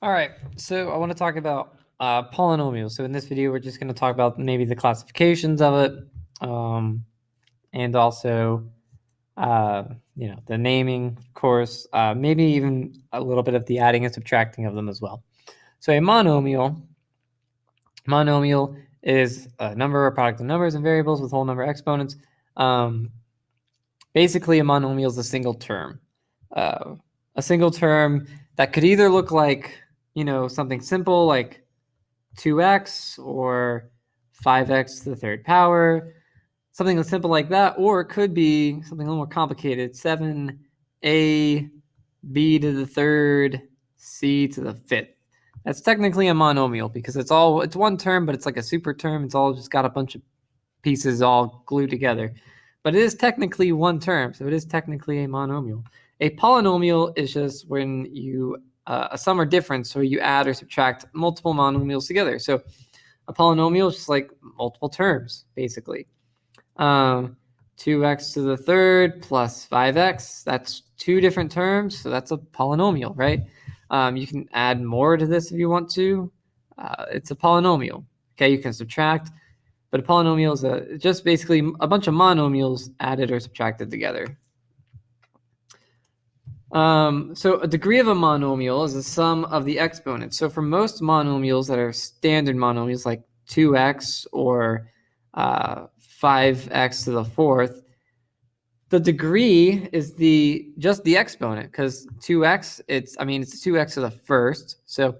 All right, so I want to talk about polynomials. So in this video, we're just going to talk about maybe the classifications of it, and also, the naming, of course, maybe even a little bit of the adding and subtracting of them as well. So a monomial is a number or product of numbers and variables with whole number exponents. Basically, a monomial is a single term. A single term that could either look like, something simple like 2x or 5x to the third power, something simple like that, or it could be something a little more complicated, 7a b to the third c to the fifth. That's technically a monomial because it's one term, but it's like a super term. It's all just got a bunch of pieces all glued together. But it is technically one term, so it is technically a monomial. A polynomial is just when you a sum or difference, so you add or subtract multiple monomials together. So a polynomial is just like multiple terms, basically. 2x to the third plus 5x, that's two different terms, so that's a polynomial, right? You can add more to this if you want to. It's a polynomial. Okay, you can subtract, but a polynomial is just basically a bunch of monomials added or subtracted together. So a degree of a monomial is the sum of the exponents. So for most monomials that are standard monomials, like 2x or 5x to the fourth, the degree is just the exponent, because 2x, it's 2x to the first. So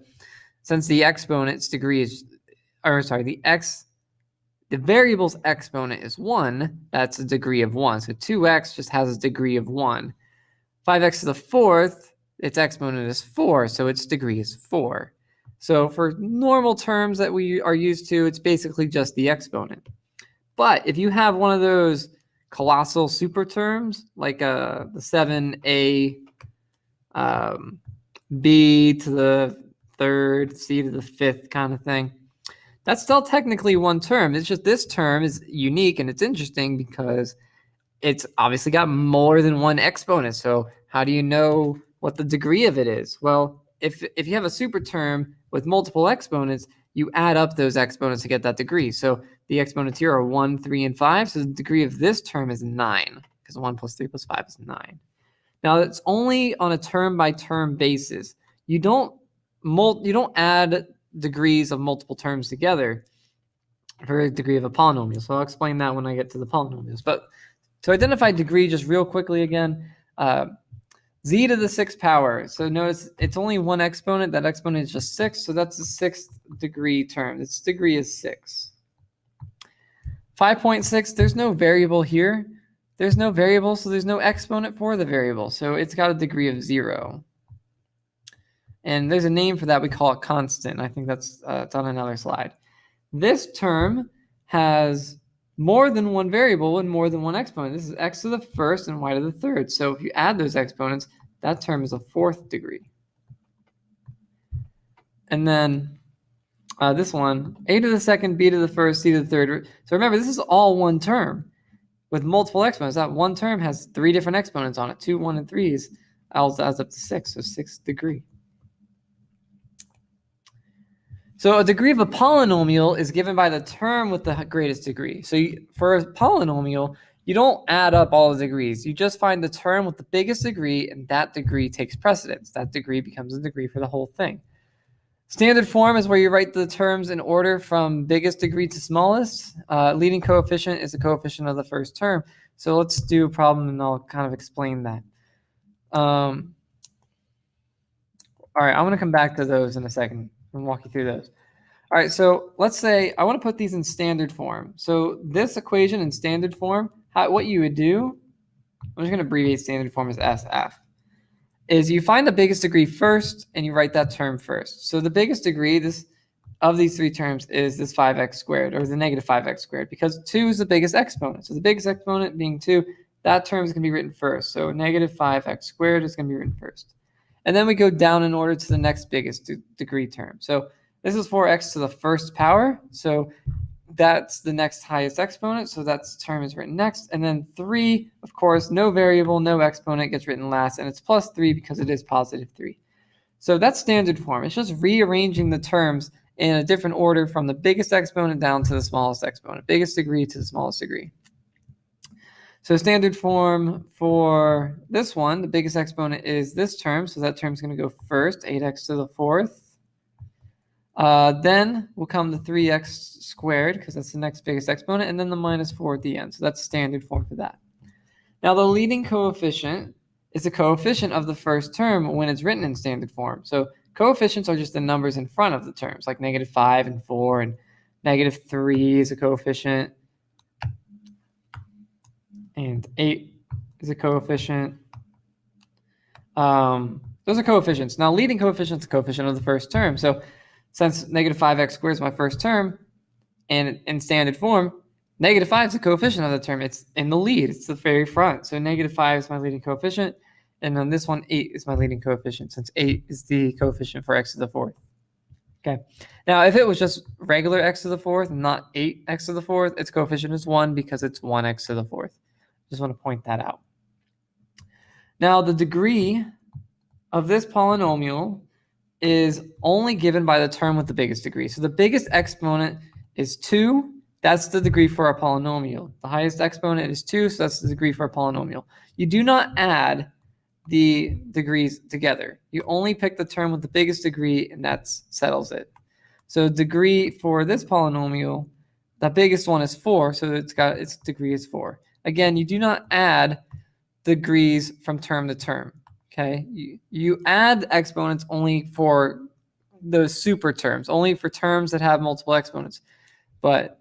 since the exponent's degree is, the variable's exponent is 1, that's a degree of 1. So 2x just has a degree of 1. 5x to the fourth, its exponent is 4, so its degree is 4. So for normal terms that we are used to, it's basically just the exponent. But if you have one of those colossal super terms, like the 7a b to the third, c to the fifth kind of thing, that's still technically one term. It's just this term is unique and it's interesting because it's obviously got more than one exponent. So how do you know what the degree of it is? Well, if you have a super term with multiple exponents, you add up those exponents to get that degree. So the exponents here are 1, 3, and 5. So the degree of this term is 9, because 1 plus 3 plus 5 is 9. Now, it's only on a term-by-term basis. You don't add degrees of multiple terms together for a degree of a polynomial. So I'll explain that when I get to the polynomials. But to identify degree, just real quickly again, z to the 6th power. So notice it's only one exponent. That exponent is just 6, so that's the 6th degree term. Its degree is 6. 5.6, there's no variable here. There's no variable, so there's no exponent for the variable. So it's got a degree of 0. And there's a name for that. We call it constant. I think that's it's on another slide. This term has more than one variable and more than one exponent. This is x to the first and y to the third. So if you add those exponents, that term is a 4th degree. And then this one, a to the second, b to the first, c to the third. So remember, this is all one term with multiple exponents. That one term has 3 different exponents on it, 2, 1, and 3s. Adds up to 6, so 6th degree. So a degree of a polynomial is given by the term with the greatest degree. So for a polynomial, you don't add up all the degrees. You just find the term with the biggest degree, and that degree takes precedence. That degree becomes a degree for the whole thing. Standard form is where you write the terms in order from biggest degree to smallest. Leading coefficient is the coefficient of the first term. So let's do a problem, and I'll kind of explain that. All right, I'm going to come back to those in a second and walk you through those. All right, so let's say I want to put these in standard form. So this equation in standard form, what you would do, I'm just going to abbreviate standard form as SF, is you find the biggest degree first and you write that term first. So the biggest degree of these 3 terms is this 5x squared, or the negative 5x squared, because 2 is the biggest exponent. So the biggest exponent being 2, that term is going to be written first. So negative 5x squared is going to be written first. And then we go down in order to the next biggest degree term. So this is 4x to the 1st power. So that's the next highest exponent. So that term is written next. And then 3, of course, no variable, no exponent gets written last. And it's plus 3 because it is positive 3. So that's standard form. It's just rearranging the terms in a different order from the biggest exponent down to the smallest exponent, biggest degree to the smallest degree. So standard form for this one, the biggest exponent is this term. So that term's going to go first, 8x to the fourth. Then will come the 3x squared, because that's the next biggest exponent, and then the minus 4 at the end. So that's standard form for that. Now the leading coefficient is the coefficient of the first term when it's written in standard form. So coefficients are just the numbers in front of the terms, like -5 and 4, and -3 is a coefficient, and 8 is a coefficient. Those are coefficients. Now leading coefficient is the coefficient of the first term. So since -5x squared is my first term, and in standard form, -5 is the coefficient of the term. It's in the lead. It's the very front. So -5 is my leading coefficient. And on this one, 8 is my leading coefficient, since 8 is the coefficient for x to the fourth. Okay. Now, if it was just regular x to the fourth, not 8x to the fourth, its coefficient is 1 because it's 1x to the fourth. Just want to point that out. Now, the degree of this polynomial is only given by the term with the biggest degree. So the biggest exponent is 2. That's the degree for a polynomial. The highest exponent is 2, so that's the degree for a polynomial. You do not add the degrees together. You only pick the term with the biggest degree, and that settles it. So degree for this polynomial, the biggest one is 4, so its degree is 4. Again, you do not add degrees from term to term. Okay, you add exponents only for those super terms, only for terms that have multiple exponents. But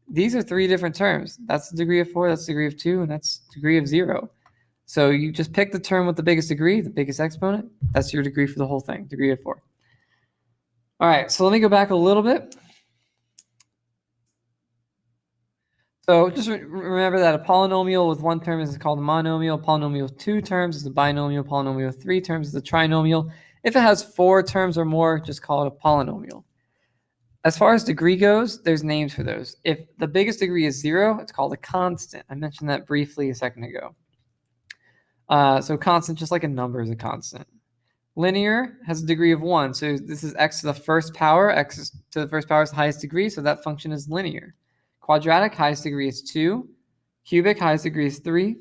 these are 3 different terms. That's the degree of 4, that's the degree of 2, and that's degree of 0. So you just pick the term with the biggest degree, the biggest exponent. That's your degree for the whole thing, degree of 4. All right, so let me go back a little bit. So just remember that a polynomial with 1 term is called a monomial. A polynomial with 2 terms is a binomial. A polynomial with 3 terms is a trinomial. If it has 4 terms or more, just call it a polynomial. As far as degree goes, there's names for those. If the biggest degree is 0, it's called a constant. I mentioned that briefly a second ago. So constant, just like a number, is a constant. Linear has a degree of 1. So this is x to the first power. X to the first power is the highest degree, so that function is linear. Quadratic, highest degree is 2. Cubic, highest degree is 3.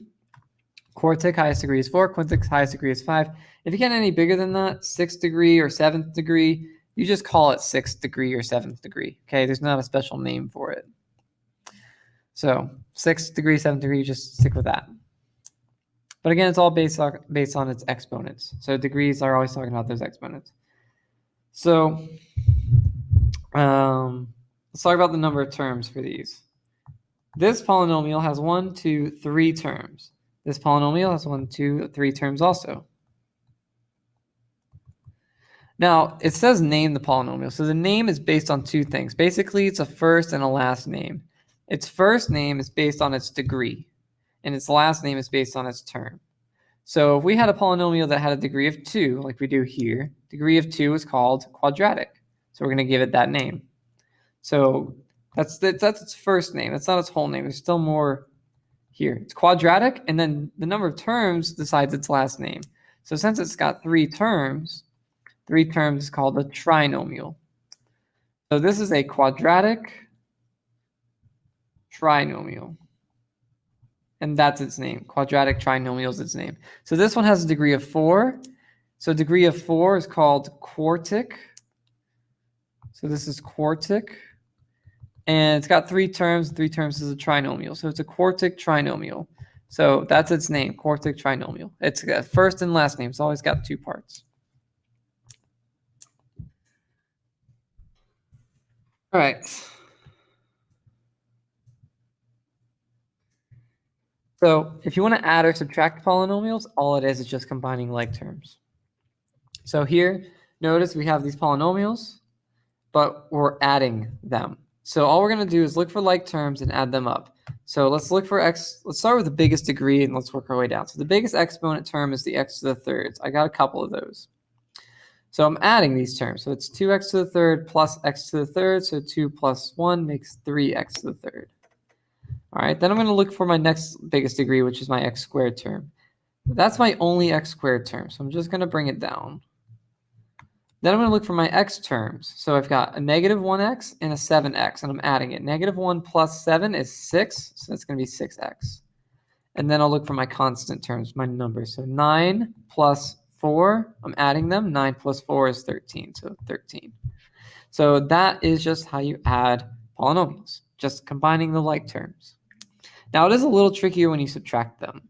Quartic, highest degree is 4. Quintic, highest degree is 5. If you get any bigger than that, 6th degree or 7th degree, you just call it 6th degree or 7th degree. Okay, there's not a special name for it. So 6th degree, 7th degree, you just stick with that. But again, it's all based on its exponents. So degrees are always talking about those exponents. So let's talk about the number of terms for these. This polynomial has 1, 2, 3 terms. This polynomial has 1, 2, 3 terms also. Now, it says name the polynomial. So the name is based on 2 things. Basically, it's a first and a last name. Its first name is based on its degree, and its last name is based on its term. So if we had a polynomial that had a degree of 2, like we do here, degree of 2 is called quadratic. So we're going to give it that name. So that's its first name. That's not its whole name. There's still more here. It's quadratic, and then the number of terms decides its last name. So since it's got 3 terms is called a trinomial. So this is a quadratic trinomial. And that's its name. Quadratic trinomial is its name. So this one has a degree of 4. So degree of 4 is called quartic. So this is quartic. And it's got 3 terms. 3 terms is a trinomial. So it's a quartic trinomial. So that's its name, quartic trinomial. It's got first and last name. It's always got 2 parts. All right. So if you want to add or subtract polynomials, all it is just combining like terms. So here, notice we have these polynomials, but we're adding them. So all we're going to do is look for like terms and add them up. So let's look for x. Let's start with the biggest degree and let's work our way down. So the biggest exponent term is the x to the third. I got a couple of those. So I'm adding these terms. So it's 2x to the third plus x to the third. So 2 plus 1 makes 3x to the third. All right, then I'm going to look for my next biggest degree, which is my x squared term. That's my only x squared term, so I'm just going to bring it down. Then I'm going to look for my x terms. So I've got a negative 1x and a 7x, and I'm adding it. Negative 1 plus 7 is 6, so that's going to be 6x. And then I'll look for my constant terms, my numbers. So 9 plus 4, I'm adding them. 9 plus 4 is 13, so 13. So that is just how you add polynomials, just combining the like terms. Now, it is a little trickier when you subtract them.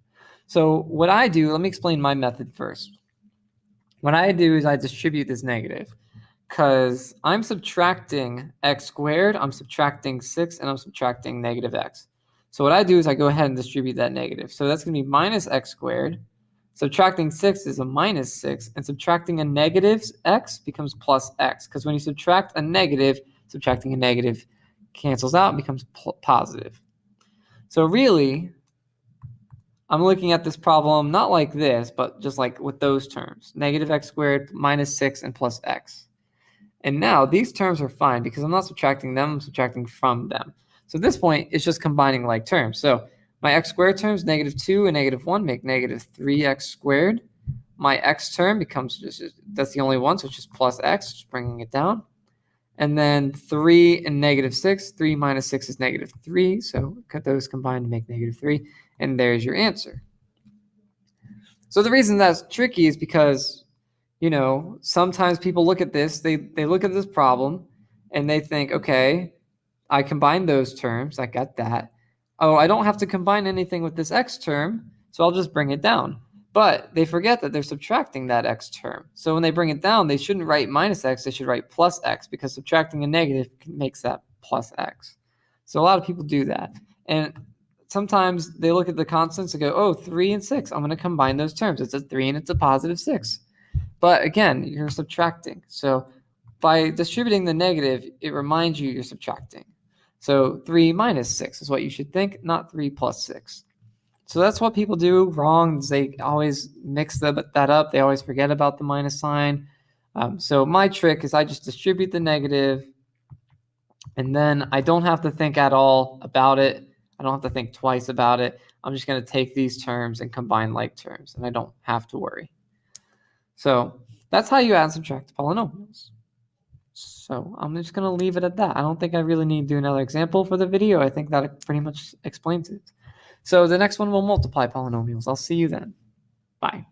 So what I do, let me explain my method first. What I do is I distribute this negative because I'm subtracting x squared, I'm subtracting 6, and I'm subtracting negative x. So what I do is I go ahead and distribute that negative. So that's going to be minus x squared. Subtracting 6 is a minus 6, and subtracting a negative x becomes plus x. Because when you subtract a negative, subtracting a negative cancels out and becomes positive. So really, I'm looking at this problem not like this, but just like with those terms. Negative x squared, minus 6, and plus x. And now these terms are fine because I'm not subtracting them, I'm subtracting from them. So at this point, it's just combining like terms. So my x squared terms, negative 2 and negative 1, make negative 3x squared. My x term becomes, that's the only one, so it's just plus x, just bringing it down. And then 3 and negative 6, 3 minus 6 is negative 3. So those combined to make negative 3. And there's your answer. So the reason that's tricky is because, you know, sometimes people look at this, they look at this problem and they think, okay, I combined those terms, I got that. Oh, I don't have to combine anything with this x term, so I'll just bring it down. But they forget that they're subtracting that x term. So when they bring it down, they shouldn't write minus x, they should write plus x, because subtracting a negative makes that plus x. So a lot of people do that. And sometimes they look at the constants and go, oh, 3 and 6, I'm going to combine those terms. It's a 3 and it's a positive 6. But again, you're subtracting. So by distributing the negative, it reminds you you're subtracting. So 3 minus 6 is what you should think, not 3 plus 6. So that's what people do wrong. They always mix that up. They always forget about the minus sign. So my trick is I just distribute the negative, and then I don't have to think at all about it. I don't have to think twice about it. I'm just going to take these terms and combine like terms, and I don't have to worry. So that's how you add and subtract polynomials. So I'm just going to leave it at that. I don't think I really need to do another example for the video. I think that pretty much explains it. So the next one will multiply polynomials. I'll see you then. Bye.